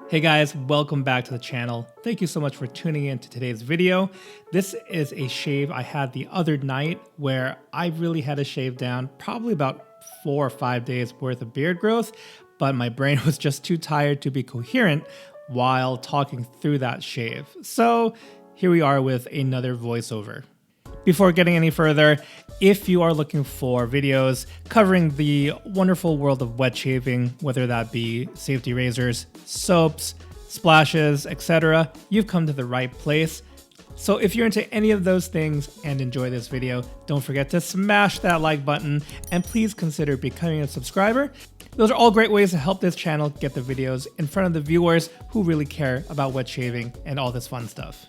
Hey guys, welcome back to the channel. Thank you so much for tuning in to today's video. This is a shave I had the other night where I really had to shave down probably about 4 or 5 days worth of beard growth, but my brain was just too tired to be coherent while talking through that shave. So here we are with another voiceover. Before getting any further, if you are looking for videos covering the wonderful world of wet shaving, whether that be safety razors, soaps, splashes, etc., you've come to the right place. So if you're into any of those things and enjoy this video, don't forget to smash that like button and please consider becoming a subscriber. Those are all great ways to help this channel get the videos in front of the viewers who really care about wet shaving and all this fun stuff.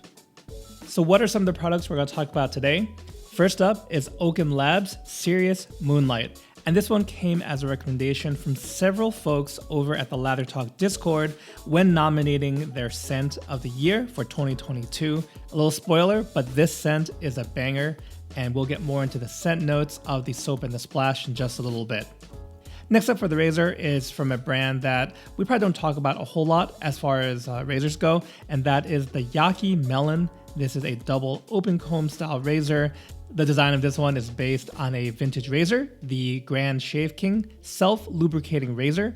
So what are some of the products we're going to talk about today? First up is Oaken Lab's Serious Moonlight. And this one came as a recommendation from several folks over at the Lather Talk Discord when nominating their scent of the year for 2022. A little spoiler, but this scent is a banger, and we'll get more into the scent notes of the soap and the splash in just a little bit. Next up for the razor is from a brand that we probably don't talk about a whole lot as far as razors go, and that is the Yaqi Mellon. This is a double open comb style razor. The design of this one is based on a vintage razor, the Grand Shave King self-lubricating razor.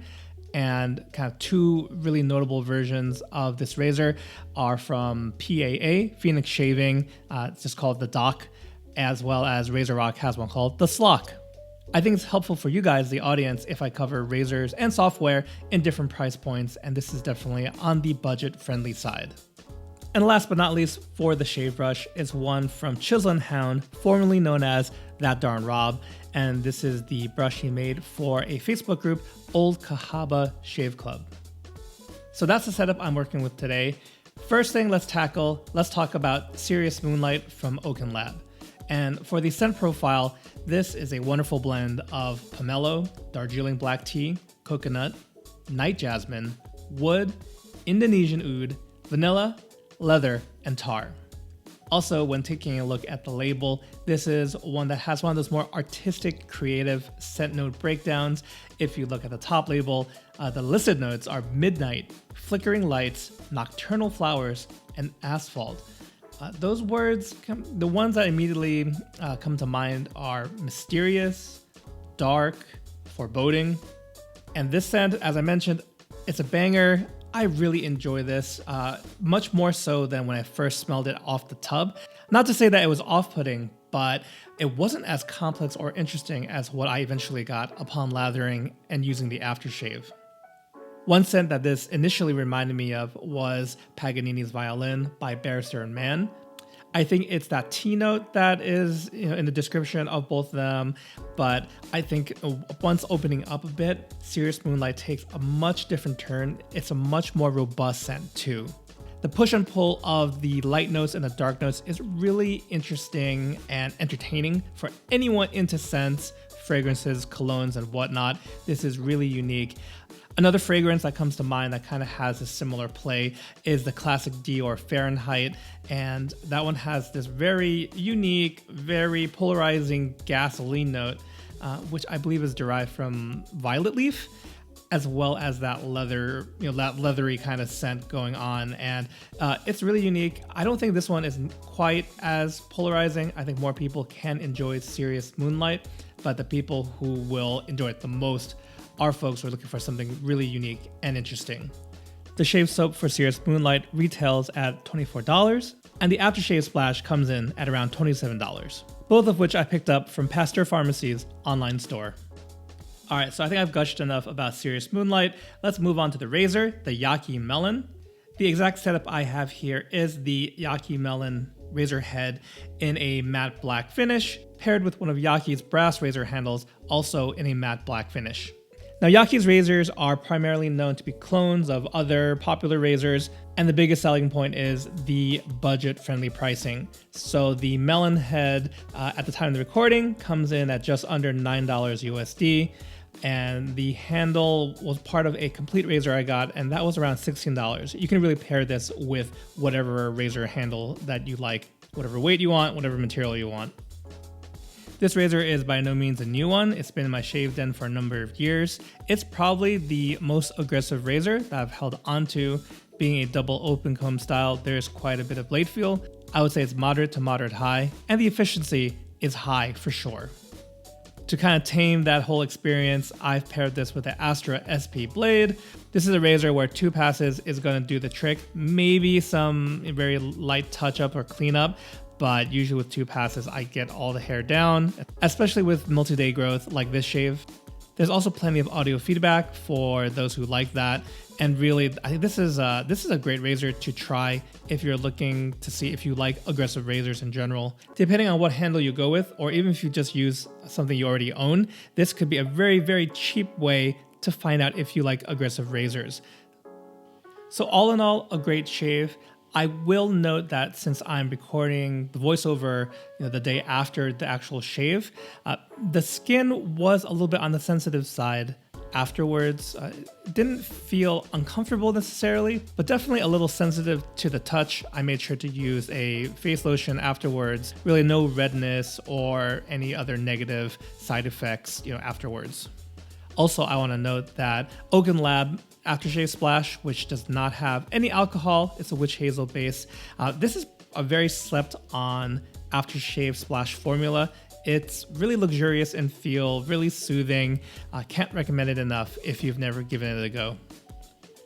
And kind of two really notable versions of this razor are from PAA, Phoenix Shaving, it's just called the Dock, as well as Razor Rock has one called the Slock. I think it's helpful for you guys, the audience, if I cover razors and software in different price points, and this is definitely on the budget-friendly side. And last but not least, for the shave brush is one from Chisel & Hound, formerly known as That Darn Rob, and this is the brush he made for a Facebook group, Old Cahaba Shave Club. So that's the setup I'm working with today. First thing let's talk about Serious Moonlight from Oaken Lab. And for the scent profile, this is a wonderful blend of pomelo, Darjeeling black tea, coconut, night jasmine, wood, Indonesian oud, vanilla, leather, and tar. Also, when taking a look at the label, this is one that has one of those more artistic, creative scent note breakdowns. If you look at the top label, the listed notes are midnight, flickering lights, nocturnal flowers, and asphalt. Those words, the ones that immediately come to mind are mysterious, dark, foreboding. And this scent, as I mentioned, it's a banger. I really enjoy this, much more so than when I first smelled it off the tub. Not to say that it was off-putting, but it wasn't as complex or interesting as what I eventually got upon lathering and using the aftershave. One scent that this initially reminded me of was Paganini's Violin by Barrister and Mann. I think it's that tea note that is in the description of both of them, but I think once opening up a bit, Serious Moonlight takes a much different turn. It's a much more robust scent too. The push and pull of the light notes and the dark notes is really interesting and entertaining for anyone into scents, fragrances, colognes, and whatnot. This is really unique. Another fragrance that comes to mind that kind of has a similar play is the classic Dior Fahrenheit, and that one has this very unique, very polarizing gasoline note, which I believe is derived from violet leaf, as well as that leather, that leathery kind of scent going on, and it's really unique. I don't think this one is quite as polarizing. I think more people can enjoy Serious Moonlight, but the people who will enjoy it the most are folks who are looking for something really unique and interesting. The shave soap for Serious Moonlight retails at $24, and the aftershave splash comes in at around $27, both of which I picked up from Pasteur Pharmacy's online store. Alright, so I think I've gushed enough about Serious Moonlight. Let's move on to the razor, the Yaqi Mellon. The exact setup I have here is the Yaqi Mellon razor head in a matte black finish, paired with one of Yaki's brass razor handles, also in a matte black finish. Now, Yaki's razors are primarily known to be clones of other popular razors, and the biggest selling point is the budget-friendly pricing. So the Melon head, at the time of the recording, comes in at just under $9 USD, and the handle was part of a complete razor I got, and that was around $16. You can really pair this with whatever razor handle that you like, whatever weight you want, whatever material you want. This razor is by no means a new one. It's been in my shave den for a number of years. It's probably the most aggressive razor that I've held onto. Being a double open comb style, there's quite a bit of blade feel. I would say it's moderate to moderate high, and the efficiency is high for sure. To kind of tame that whole experience, I've paired this with the Astra SP blade. This is a razor where 2 passes is going to do the trick. Maybe some very light touch up or cleanup, but usually with 2 passes, I get all the hair down, especially with multi-day growth like this shave. There's also plenty of audio feedback for those who like that. And really, I think this is a great razor to try if you're looking to see if you like aggressive razors in general. Depending on what handle you go with, or even if you just use something you already own, this could be a very, very cheap way to find out if you like aggressive razors. So all in all, a great shave. I will note that since I'm recording the voiceover the day after the actual shave, the skin was a little bit on the sensitive side afterwards. It didn't feel uncomfortable necessarily, but definitely a little sensitive to the touch. I made sure to use a face lotion afterwards. Really no redness or any other negative side effects afterwards. Also, I want to note that Oaken Lab aftershave splash, which does not have any alcohol, it's a witch hazel base. This is a very slept on aftershave splash formula. It's really luxurious and feel really soothing. Can't recommend it enough if you've never given it a go.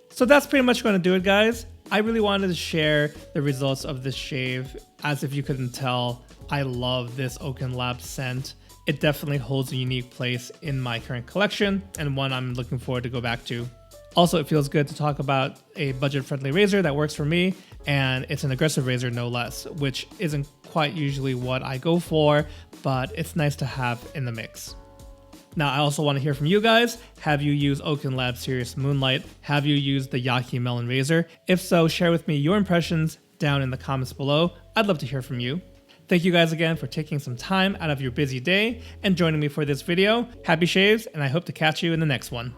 So that's pretty much going to do it, guys. I really wanted to share the results of this shave. As if you couldn't tell, I love this Oaken Lab scent. It definitely holds a unique place in my current collection and one I'm looking forward to go back to. Also, it feels good to talk about a budget-friendly razor that works for me, and it's an aggressive razor no less, which isn't quite usually what I go for, but it's nice to have in the mix. Now, I also want to hear from you guys. Have you used Oaken Lab Serious Moonlight? Have you used the Yaqi Mellon razor? If so, share with me your impressions down in the comments below. I'd love to hear from you. Thank you guys again for taking some time out of your busy day and joining me for this video. Happy shaves, and I hope to catch you in the next one.